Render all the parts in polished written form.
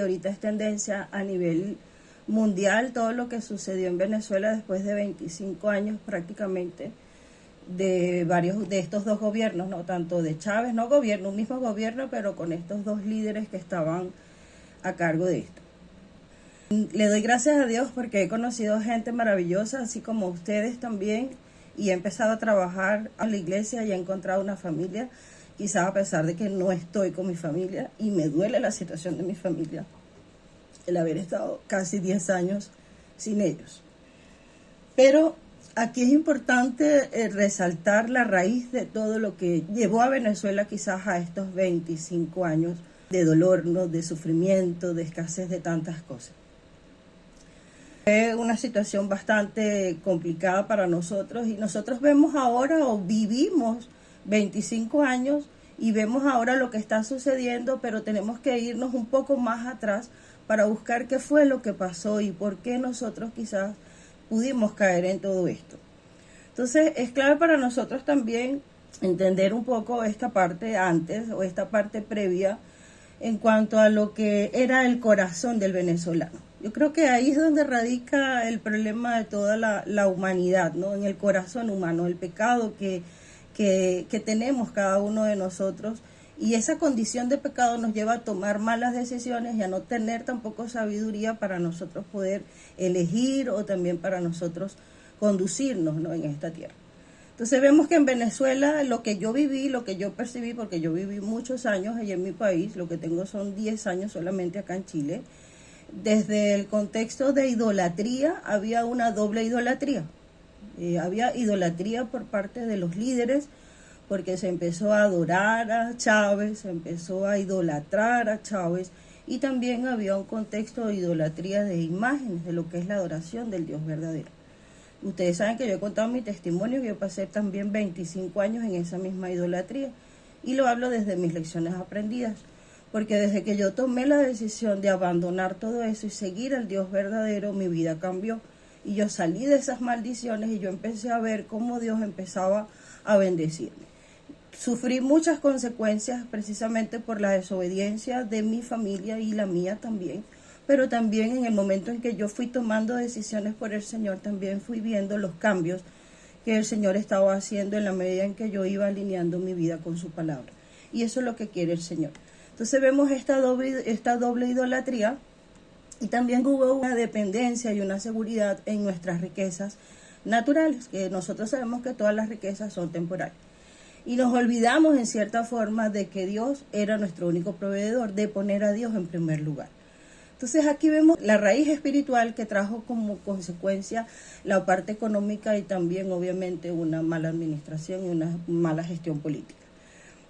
Ahorita es tendencia a nivel mundial todo lo que sucedió en Venezuela después de 25 años prácticamente de varios de estos dos gobiernos, no tanto de Chávez, no gobierno, un mismo gobierno, pero con estos dos líderes que estaban a cargo de esto. Le doy gracias a Dios porque he conocido gente maravillosa, así como ustedes también, y he empezado a trabajar a la iglesia y he encontrado una familia, quizás a pesar de que no estoy con mi familia y me duele la situación de mi familia, el haber estado casi 10 años sin ellos. Pero aquí es importante resaltar la raíz de todo lo que llevó a Venezuela quizás a estos 25 años de dolor, ¿no? De sufrimiento, de escasez de tantas cosas. Fue una situación bastante complicada para nosotros y nosotros vemos ahora o vivimos 25 años y vemos ahora lo que está sucediendo, pero tenemos que irnos un poco más atrás para buscar qué fue lo que pasó y por qué nosotros quizás pudimos caer en todo esto. Entonces es clave para nosotros también entender un poco esta parte antes o esta parte previa en cuanto a lo que era el corazón del venezolano. Yo creo que ahí es donde radica el problema de toda la humanidad, ¿no? En el corazón humano, el pecado que tenemos cada uno de nosotros. Y esa condición de pecado nos lleva a tomar malas decisiones y a no tener tampoco sabiduría para nosotros poder elegir o también para nosotros conducirnos, ¿no? En esta tierra. Entonces vemos que en Venezuela lo que yo viví, lo que yo percibí, porque yo viví muchos años allá en mi país, lo que tengo son 10 años solamente acá en Chile, desde el contexto de idolatría había una doble idolatría. Había idolatría por parte de los líderes, porque se empezó a adorar a Chávez, se empezó a idolatrar a Chávez, y también había un contexto de idolatría de imágenes, de lo que es la adoración del Dios verdadero. Ustedes saben que yo he contado mi testimonio, que yo pasé también 25 años en esa misma idolatría, y lo hablo desde mis lecciones aprendidas, porque desde que yo tomé la decisión de abandonar todo eso y seguir al Dios verdadero, mi vida cambió, y yo salí de esas maldiciones y yo empecé a ver cómo Dios empezaba a bendecirme. Sufrí muchas consecuencias precisamente por la desobediencia de mi familia y la mía también, pero también en el momento en que yo fui tomando decisiones por el Señor, también fui viendo los cambios que el Señor estaba haciendo en la medida en que yo iba alineando mi vida con su palabra. Y eso es lo que quiere el Señor. Entonces vemos esta doble idolatría, y también hubo una dependencia y una seguridad en nuestras riquezas naturales, que nosotros sabemos que todas las riquezas son temporales. Y nos olvidamos en cierta forma de que Dios era nuestro único proveedor, de poner a Dios en primer lugar. Entonces aquí vemos la raíz espiritual que trajo como consecuencia la parte económica y también obviamente una mala administración y una mala gestión política.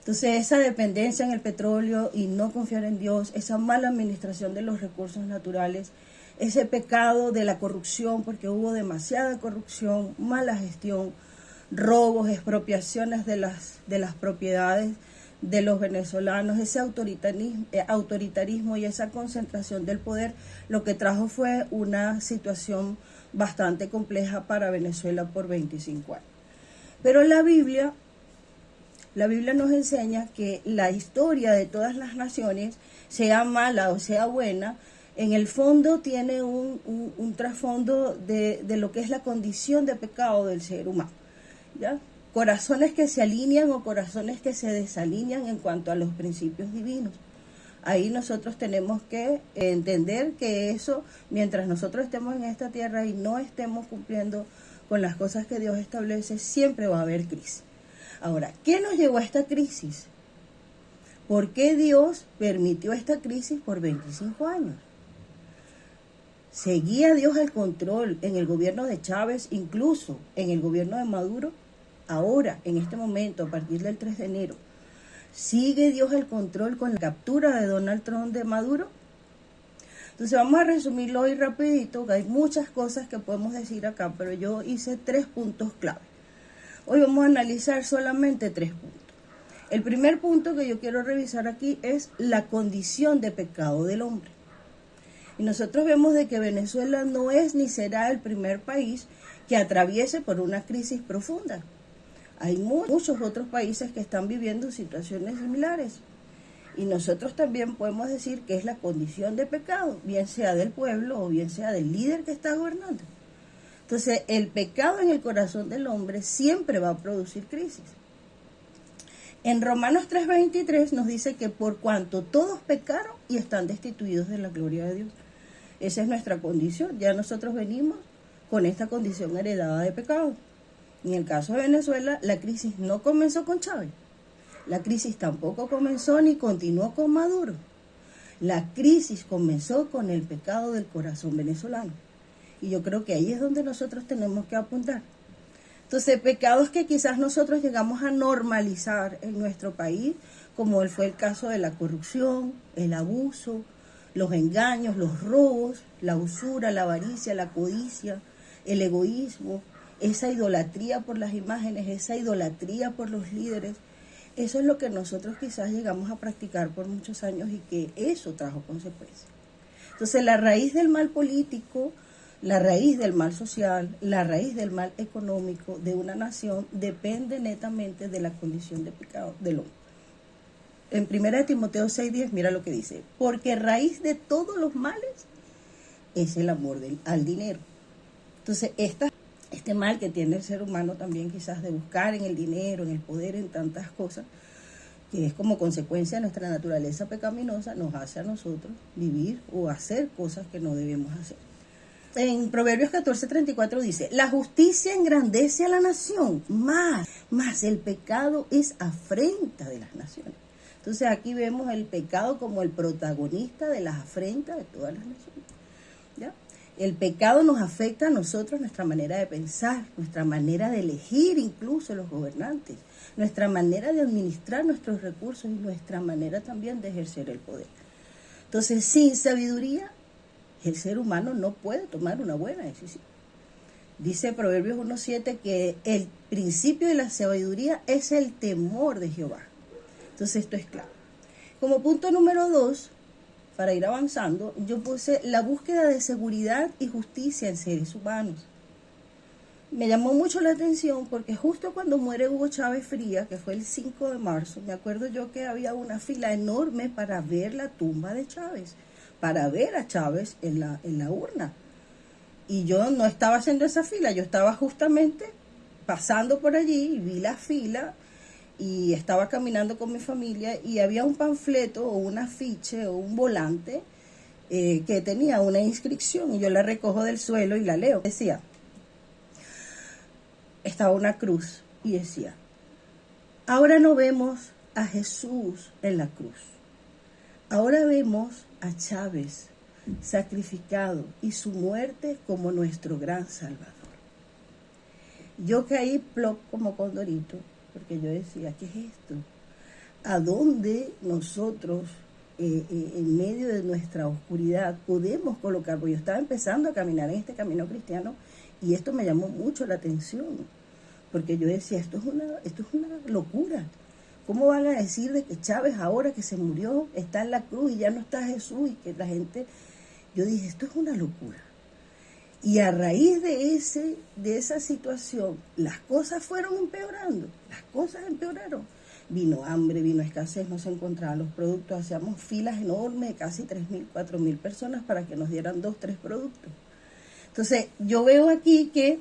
Entonces esa dependencia en el petróleo y no confiar en Dios, esa mala administración de los recursos naturales, ese pecado de la corrupción, porque hubo demasiada corrupción, mala gestión, robos, expropiaciones de las propiedades de los venezolanos, ese autoritarismo y esa concentración del poder, lo que trajo fue una situación bastante compleja para Venezuela por 25 años. Pero la Biblia nos enseña que la historia de todas las naciones, sea mala o sea buena, en el fondo tiene un trasfondo de lo que es la condición de pecado del ser humano, ¿ya? Corazones que se alinean o corazones que se desalinean en cuanto a los principios divinos. Ahí nosotros tenemos que entender que eso, mientras nosotros estemos en esta tierra y no estemos cumpliendo con las cosas que Dios establece, siempre va a haber crisis. Ahora, ¿qué nos llevó a esta crisis? ¿Por qué Dios permitió esta crisis por 25 años? ¿Seguía Dios el control en el gobierno de Chávez, incluso en el gobierno de Maduro? Ahora, en este momento, a partir del 3 de enero, ¿sigue Dios el control con la captura de Donald Trump de Maduro? Entonces vamos a resumirlo hoy rapidito, que hay muchas cosas que podemos decir acá, pero yo hice 3 puntos clave. Hoy vamos a analizar solamente 3 puntos. El primer punto que yo quiero revisar aquí es la condición de pecado del hombre. Y nosotros vemos de que Venezuela no es ni será el primer país que atraviese por una crisis profunda. Hay muchos otros países que están viviendo situaciones similares. Y nosotros también podemos decir que es la condición de pecado, bien sea del pueblo o bien sea del líder que está gobernando. Entonces, el pecado en el corazón del hombre siempre va a producir crisis. En Romanos 3:23 nos dice que por cuanto todos pecaron y están destituidos de la gloria de Dios. Esa es nuestra condición. Ya nosotros venimos con esta condición heredada de pecado. En el caso de Venezuela, la crisis no comenzó con Chávez. La crisis tampoco comenzó ni continuó con Maduro. La crisis comenzó con el pecado del corazón venezolano. Y yo creo que ahí es donde nosotros tenemos que apuntar. Entonces, pecados que quizás nosotros llegamos a normalizar en nuestro país, como fue el caso de la corrupción, el abuso, los engaños, los robos, la usura, la avaricia, la codicia, el egoísmo, esa idolatría por las imágenes, esa idolatría por los líderes. Eso es lo que nosotros quizás llegamos a practicar por muchos años y que eso trajo consecuencias. Entonces, la raíz del mal político, la raíz del mal social, la raíz del mal económico de una nación depende netamente de la condición de pecado del hombre. En 1 Timoteo 6:10, mira lo que dice: porque raíz de todos los males es el amor al dinero. Entonces, este mal que tiene el ser humano también quizás de buscar en el dinero, en el poder, en tantas cosas, que es como consecuencia de nuestra naturaleza pecaminosa, nos hace a nosotros vivir o hacer cosas que no debemos hacer. En Proverbios 14:34 dice: la justicia engrandece a la nación, más el pecado es afrenta de las naciones. Entonces aquí vemos el pecado como el protagonista de las afrentas de todas las naciones. ¿Ya? El pecado nos afecta a nosotros, nuestra manera de pensar, nuestra manera de elegir incluso los gobernantes, nuestra manera de administrar nuestros recursos y nuestra manera también de ejercer el poder. Entonces, sin sabiduría, el ser humano no puede tomar una buena decisión. Dice Proverbios 1:7 que el principio de la sabiduría es el temor de Jehová. Entonces esto es claro. Como punto número 2, para ir avanzando, yo puse la búsqueda de seguridad y justicia en seres humanos. Me llamó mucho la atención porque justo cuando muere Hugo Chávez Frías, que fue el 5 de marzo, me acuerdo yo que había una fila enorme para ver la tumba de Chávez, para ver a Chávez en la urna. Y yo no estaba haciendo esa fila, yo estaba justamente pasando por allí y vi la fila y estaba caminando con mi familia y había un panfleto o un afiche o un volante que tenía una inscripción y yo la recojo del suelo y la leo. Decía, estaba una cruz y decía: ahora no vemos a Jesús en la cruz, ahora vemos a Chávez sacrificado y su muerte como nuestro gran Salvador. Yo caí plop como condorito, porque yo decía, ¿qué es esto? ¿A dónde nosotros, en medio de nuestra oscuridad, podemos colocar? Porque yo estaba empezando a caminar en este camino cristiano y esto me llamó mucho la atención, porque yo decía, esto es una locura. ¿Cómo van a decir de que Chávez, ahora que se murió, está en la cruz y ya no está Jesús? Y que la gente... Yo dije, esto es una locura. Y a raíz de esa situación, las cosas fueron empeorando, las cosas empeoraron. Vino hambre, vino escasez, no se encontraban los productos, hacíamos filas enormes de casi 3.000, 4.000 personas para que nos dieran 2, 3 productos. Entonces, yo veo aquí que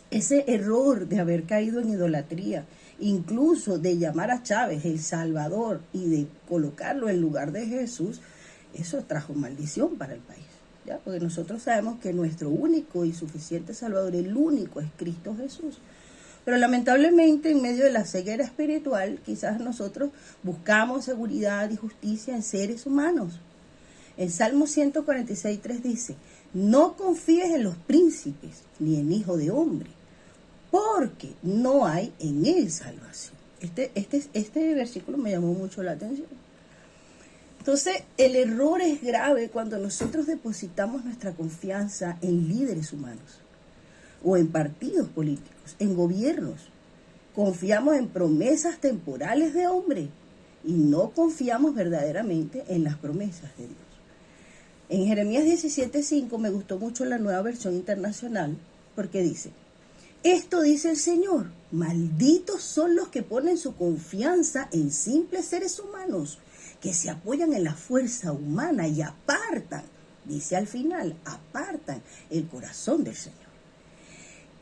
ese error de haber caído en idolatría, incluso de llamar a Chávez el Salvador y de colocarlo en lugar de Jesús, eso trajo maldición para el país, ¿ya? Porque nosotros sabemos que nuestro único y suficiente Salvador, el único, es Cristo Jesús. Pero lamentablemente en medio de la ceguera espiritual, quizás nosotros buscamos seguridad y justicia en seres humanos. En Salmo 146:3 dice: no confíes en los príncipes ni en hijo de hombre, porque no hay en él salvación. Este versículo me llamó mucho la atención. Entonces, el error es grave cuando nosotros depositamos nuestra confianza en líderes humanos o en partidos políticos, en gobiernos. Confiamos en promesas temporales de hombre y no confiamos verdaderamente en las promesas de Dios. En Jeremías 17:5 me gustó mucho la Nueva Versión Internacional porque dice: esto dice el Señor, malditos son los que ponen su confianza en simples seres humanos que se apoyan en la fuerza humana y apartan, dice al final, apartan el corazón del Señor.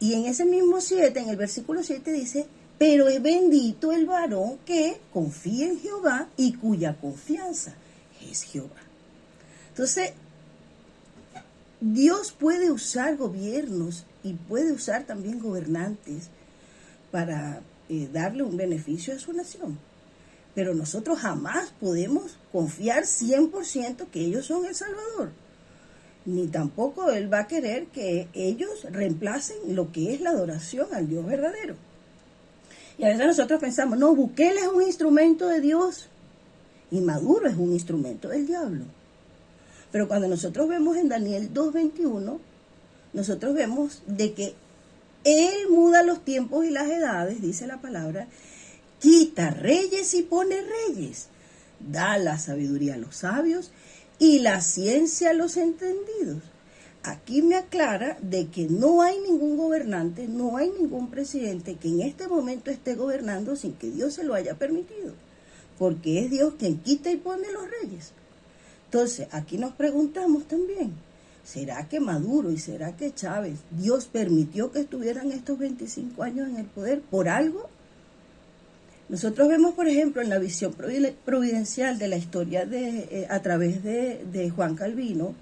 Y en ese mismo 7, en el versículo 7 dice, pero es bendito el varón que confía en Jehová y cuya confianza es Jehová. Entonces, Dios puede usar gobiernos y puede usar también gobernantes para darle un beneficio a su nación. Pero nosotros jamás podemos confiar 100% que ellos son el Salvador. Ni tampoco Él va a querer que ellos reemplacen lo que es la adoración al Dios verdadero. Y a veces nosotros pensamos, no, Bukele es un instrumento de Dios y Maduro es un instrumento del diablo. Pero cuando nosotros vemos en Daniel 2:21, nosotros vemos de que Él muda los tiempos y las edades, dice la palabra, quita reyes y pone reyes, da la sabiduría a los sabios y la ciencia a los entendidos. Aquí me aclara de que no hay ningún gobernante, no hay ningún presidente que en este momento esté gobernando sin que Dios se lo haya permitido, porque es Dios quien quita y pone los reyes. Entonces, aquí nos preguntamos también, ¿será que Maduro y será que Chávez, Dios permitió que estuvieran estos 25 años en el poder por algo? Nosotros vemos, por ejemplo, en la visión providencial de la historia a través de Juan Calvino,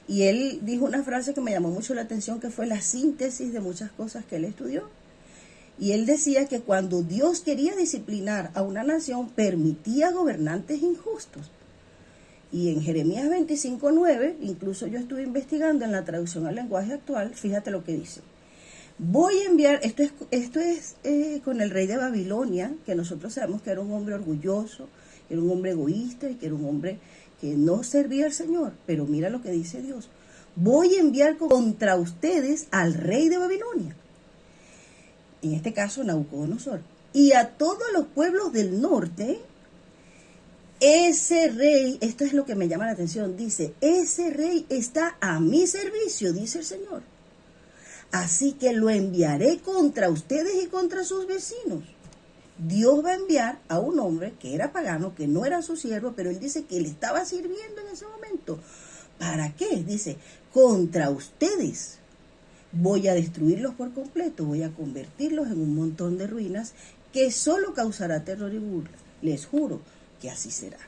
y él dijo una frase que me llamó mucho la atención, que fue la síntesis de muchas cosas que él estudió. Y él decía que cuando Dios quería disciplinar a una nación, permitía gobernantes injustos. Y en Jeremías 25:9, incluso yo estuve investigando en la traducción al lenguaje actual, fíjate lo que dice. Voy a enviar, esto es con el rey de Babilonia, que nosotros sabemos que era un hombre orgulloso, que era un hombre egoísta y que era un hombre que no servía al Señor. Pero mira lo que dice Dios. Voy a enviar contra ustedes al rey de Babilonia, en este caso Nabucodonosor, y a todos los pueblos del norte. Ese rey, esto es lo que me llama la atención, dice, ese rey está a mi servicio, dice el Señor. Así que lo enviaré contra ustedes y contra sus vecinos. Dios va a enviar a un hombre que era pagano, que no era su siervo, pero él dice que le estaba sirviendo en ese momento. ¿Para qué? Dice, contra ustedes. Voy a destruirlos por completo, voy a convertirlos en un montón de ruinas que solo causará terror y burla. Les juro que así será.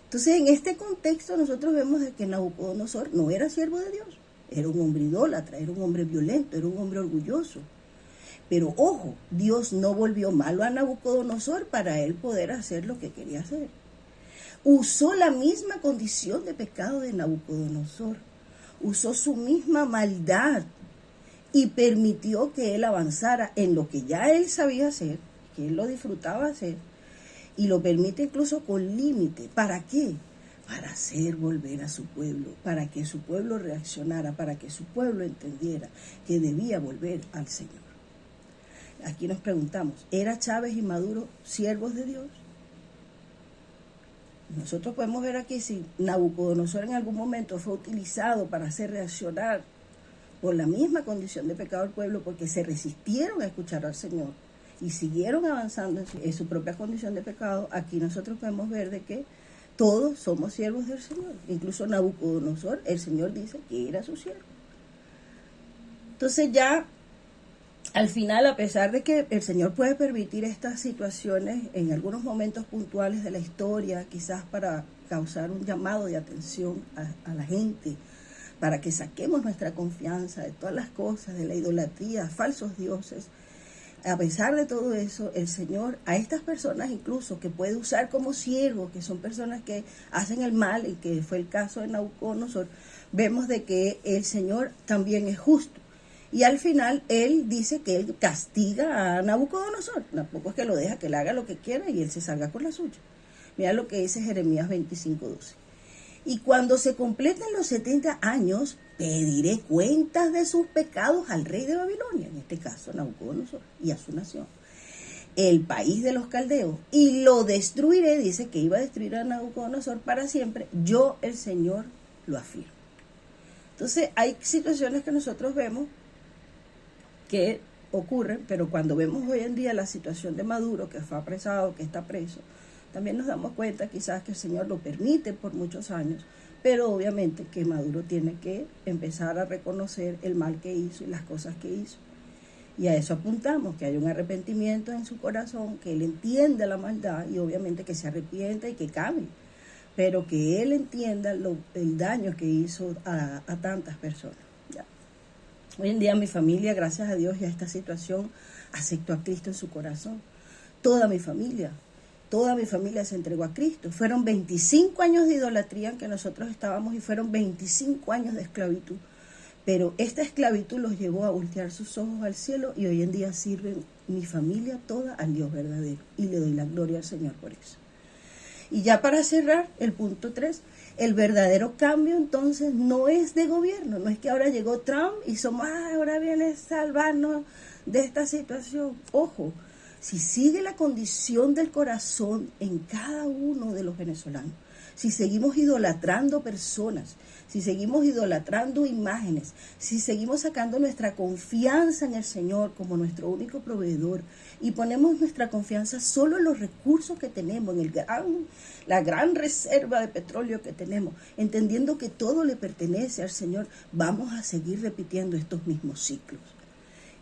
Entonces, en este contexto nosotros vemos de que Nabucodonosor no era siervo de Dios. Era un hombre idólatra, era un hombre violento, era un hombre orgulloso. Pero ojo, Dios no volvió malo a Nabucodonosor para él poder hacer lo que quería hacer. Usó la misma condición de pecado de Nabucodonosor. Usó su misma maldad y permitió que él avanzara en lo que ya él sabía hacer, que él lo disfrutaba hacer, y lo permite incluso con límite. ¿Para qué? Para hacer volver a su pueblo, para que su pueblo reaccionara, para que su pueblo entendiera que debía volver al Señor. Aquí nos preguntamos, ¿era Chávez y Maduro siervos de Dios? Nosotros podemos ver aquí si Nabucodonosor en algún momento fue utilizado para hacer reaccionar por la misma condición de pecado del pueblo, porque se resistieron a escuchar al Señor y siguieron avanzando en su propia condición de pecado. Aquí nosotros podemos ver de que todos somos siervos del Señor. Incluso Nabucodonosor, el Señor dice que era su siervo. Entonces ya, al final, a pesar de que el Señor puede permitir estas situaciones en algunos momentos puntuales de la historia, quizás para causar un llamado de atención a la gente, para que saquemos nuestra confianza de todas las cosas, de la idolatría, falsos dioses, a pesar de todo eso, el Señor, a estas personas incluso que puede usar como siervos, que son personas que hacen el mal, y que fue el caso de Nabucodonosor, vemos de que el Señor también es justo. Y al final, Él dice que Él castiga a Nabucodonosor. Tampoco es que lo deja que Él haga lo que quiera y Él se salga con la suya. Mira lo que dice Jeremías 25:12. Y cuando se completen los 70 años, pediré cuentas de sus pecados al rey de Babilonia, en este caso Nabucodonosor, y a su nación, el país de los caldeos, y lo destruiré. Dice que iba a destruir a Nabucodonosor para siempre. Yo, el Señor, lo afirmo. Entonces, hay situaciones que nosotros vemos que ocurren, pero cuando vemos hoy en día la situación de Maduro, que fue apresado, que está preso, También nos damos cuenta quizás que el Señor lo permite por muchos años, pero obviamente que Maduro tiene que empezar a reconocer el mal que hizo y las cosas que hizo. Y a eso apuntamos, que hay un arrepentimiento en su corazón, que él entienda la maldad y obviamente que se arrepienta y que cambie, pero que él entienda el daño que hizo a tantas personas. Ya. Hoy en día mi familia, gracias a Dios y a esta situación, aceptó a Cristo en su corazón. Toda mi familia se entregó a Cristo. Fueron 25 años de idolatría en que nosotros estábamos y fueron 25 años de esclavitud. Pero esta esclavitud los llevó a voltear sus ojos al cielo y hoy en día sirven mi familia toda al Dios verdadero. Y le doy la gloria al Señor por eso. Y ya para cerrar, el punto 3, el verdadero cambio entonces no es de gobierno, no es que ahora llegó Trump y somos, ahora viene a salvarnos de esta situación. Ojo, si sigue la condición del corazón en cada uno de los venezolanos, si seguimos idolatrando personas, si seguimos idolatrando imágenes, si seguimos sacando nuestra confianza en el Señor como nuestro único proveedor y ponemos nuestra confianza solo en los recursos que tenemos, en la gran reserva de petróleo que tenemos, entendiendo que todo le pertenece al Señor, vamos a seguir repitiendo estos mismos ciclos.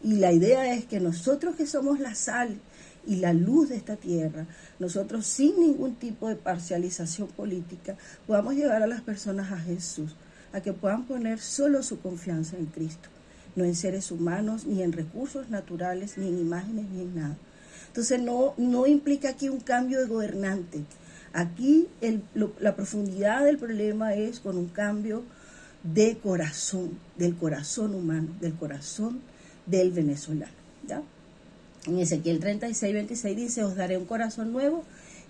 Y la idea es que nosotros que somos la sal y la luz de esta tierra, nosotros sin ningún tipo de parcialización política, podamos llevar a las personas a Jesús, a que puedan poner solo su confianza en Cristo, no en seres humanos, ni en recursos naturales, ni en imágenes, ni en nada. Entonces no implica aquí un cambio de gobernante. Aquí la profundidad del problema es con un cambio de corazón, del corazón humano, del corazón del venezolano, ¿ya? En Ezequiel 36, 26 dice, os daré un corazón nuevo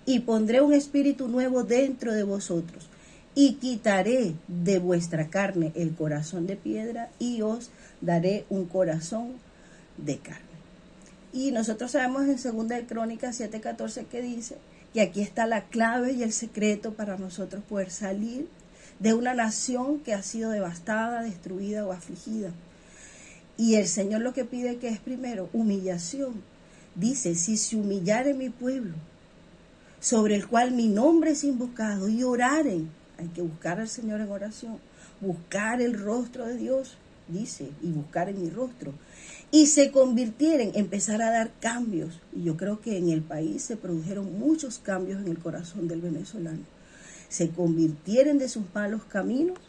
y pondré un espíritu nuevo dentro de vosotros y quitaré de vuestra carne el corazón de piedra y os daré un corazón de carne. Y nosotros sabemos en 2 de Crónicas 7:14 que dice que aquí está la clave y el secreto para nosotros poder salir de una nación que ha sido devastada, destruida o afligida. Y el Señor lo que pide que es primero humillación. Dice, si se humillare mi pueblo, sobre el cual mi nombre es invocado, y oraren, hay que buscar al Señor en oración, buscar el rostro de Dios, dice, y buscar en mi rostro, y se convirtieren, empezar a dar cambios. Y yo creo que en el país se produjeron muchos cambios en el corazón del venezolano. Se convirtieren de sus malos caminos.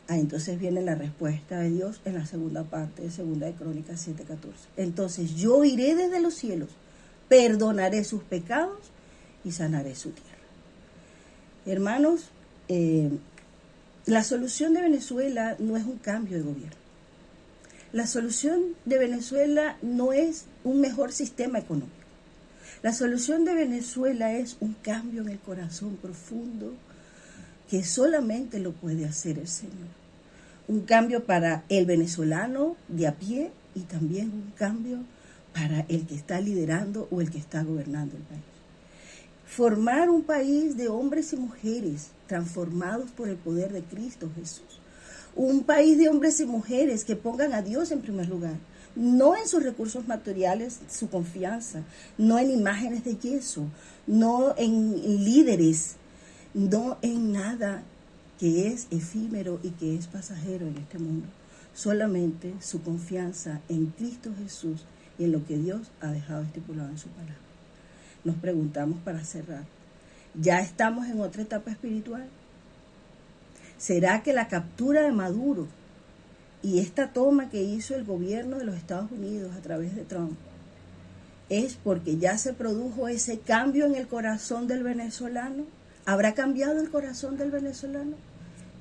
Entonces viene la respuesta de Dios en la segunda parte de 2 de Crónicas 7:14. Entonces yo iré desde los cielos, perdonaré sus pecados y sanaré su tierra. Hermanos, la solución de Venezuela no es un cambio de gobierno. La solución de Venezuela no es un mejor sistema económico. La solución de Venezuela es un cambio en el corazón profundo que solamente lo puede hacer el Señor. Un cambio para el venezolano de a pie y también un cambio para el que está liderando o el que está gobernando el país. Formar un país de hombres y mujeres transformados por el poder de Cristo Jesús. Un país de hombres y mujeres que pongan a Dios en primer lugar. No en sus recursos materiales, su confianza, no en imágenes de yeso, no en líderes, no en nada que es efímero y que es pasajero en este mundo. Solamente su confianza en Cristo Jesús y en lo que Dios ha dejado estipulado en su palabra. Nos preguntamos para cerrar, ¿ya estamos en otra etapa espiritual? ¿Será que la captura de Maduro y esta toma que hizo el gobierno de los Estados Unidos a través de Trump es porque ya se produjo ese cambio en el corazón del venezolano? ¿Habrá cambiado el corazón del venezolano?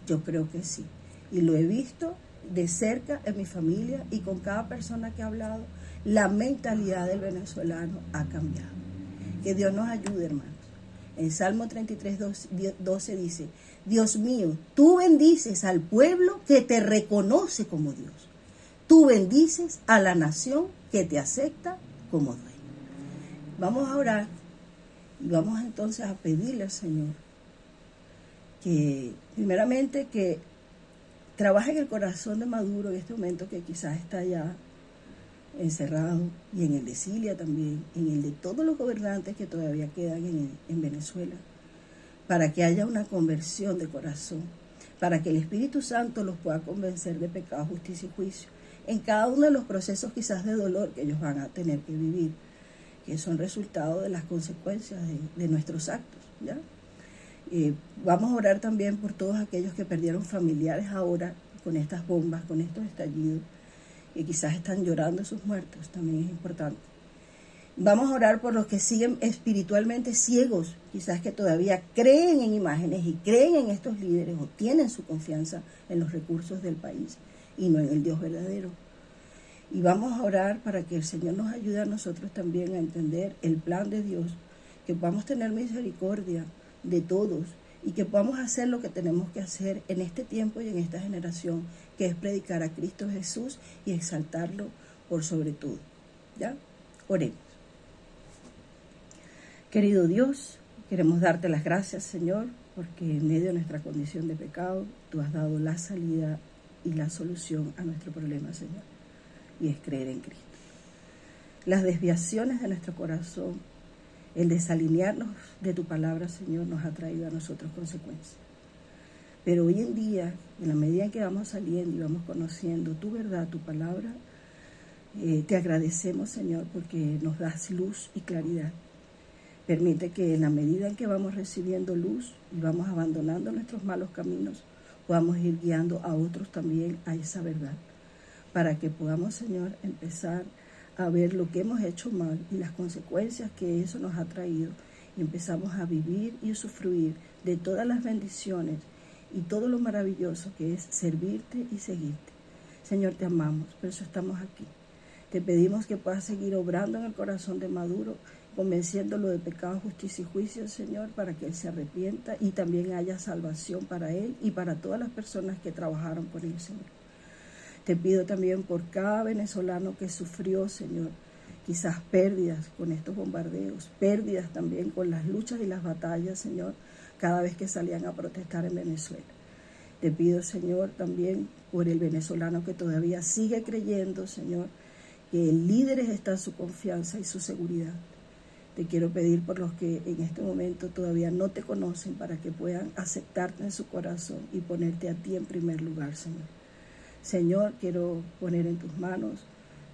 Yo creo que sí. Y lo he visto de cerca en mi familia y con cada persona que he hablado. La mentalidad del venezolano ha cambiado. Que Dios nos ayude, hermanos. En Salmo 33, 12 dice, Dios mío, tú bendices al pueblo que te reconoce como Dios. Tú bendices a la nación que te acepta como dueño. Vamos a orar y vamos entonces a pedirle al Señor que, primeramente, que trabaje en el corazón de Maduro en este momento, que quizás está ya encerrado, y en el de Cilia también, en el de todos los gobernantes que todavía quedan en Venezuela, para que haya una conversión de corazón, para que el Espíritu Santo los pueda convencer de pecado, justicia y juicio, en cada uno de los procesos quizás de dolor que ellos van a tener que vivir, que son resultado de las consecuencias de nuestros actos, ¿ya? Vamos a orar también por todos aquellos que perdieron familiares ahora con estas bombas, con estos estallidos, que quizás están llorando sus muertos, también es importante. Vamos a orar por los que siguen espiritualmente ciegos, quizás que todavía creen en imágenes y creen en estos líderes o tienen su confianza en los recursos del país y no en el Dios verdadero. Y vamos a orar para que el Señor nos ayude a nosotros también a entender el plan de Dios, que podamos tener misericordia de todos y que podamos hacer lo que tenemos que hacer en este tiempo y en esta generación, que es predicar a Cristo Jesús y exaltarlo por sobre todo. ¿Ya? Oremos. Querido Dios, queremos darte las gracias, Señor, porque en medio de nuestra condición de pecado, tú has dado la salida y la solución a nuestro problema, Señor, y es creer en Cristo. Las desviaciones de nuestro corazón, el desalinearnos de tu palabra, Señor, nos ha traído a nosotros consecuencias. Pero hoy en día, en la medida en que vamos saliendo y vamos conociendo tu verdad, tu palabra, te agradecemos, Señor, porque nos das luz y claridad. Permite que en la medida en que vamos recibiendo luz y vamos abandonando nuestros malos caminos, podamos ir guiando a otros también a esa verdad, para que podamos, Señor, empezar a ver lo que hemos hecho mal y las consecuencias que eso nos ha traído, y empezamos a vivir y usufruir de todas las bendiciones y todo lo maravilloso que es servirte y seguirte. Señor, te amamos, por eso estamos aquí. Te pedimos que puedas seguir obrando en el corazón de Maduro, convenciéndolo de pecado, justicia y juicio, Señor, para que él se arrepienta y también haya salvación para él y para todas las personas que trabajaron por él, Señor. Te pido también por cada venezolano que sufrió, Señor, quizás pérdidas con estos bombardeos, pérdidas también con las luchas y las batallas, Señor, cada vez que salían a protestar en Venezuela. Te pido, Señor, también por el venezolano que todavía sigue creyendo, Señor, que el líder está en su confianza y su seguridad. Te quiero pedir por los que en este momento todavía no te conocen, para que puedan aceptarte en su corazón y ponerte a ti en primer lugar, Señor. Señor, quiero poner en tus manos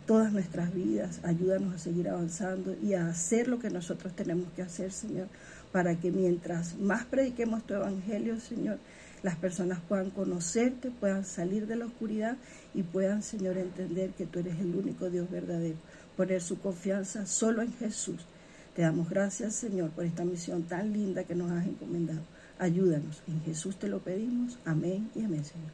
todas nuestras vidas. Ayúdanos a seguir avanzando y a hacer lo que nosotros tenemos que hacer, Señor, para que mientras más prediquemos tu evangelio, Señor, las personas puedan conocerte, puedan salir de la oscuridad y puedan, Señor, entender que tú eres el único Dios verdadero, poner su confianza solo en Jesús. Te damos gracias, Señor, por esta misión tan linda que nos has encomendado. Ayúdanos, en Jesús te lo pedimos. Amén y amén, Señor.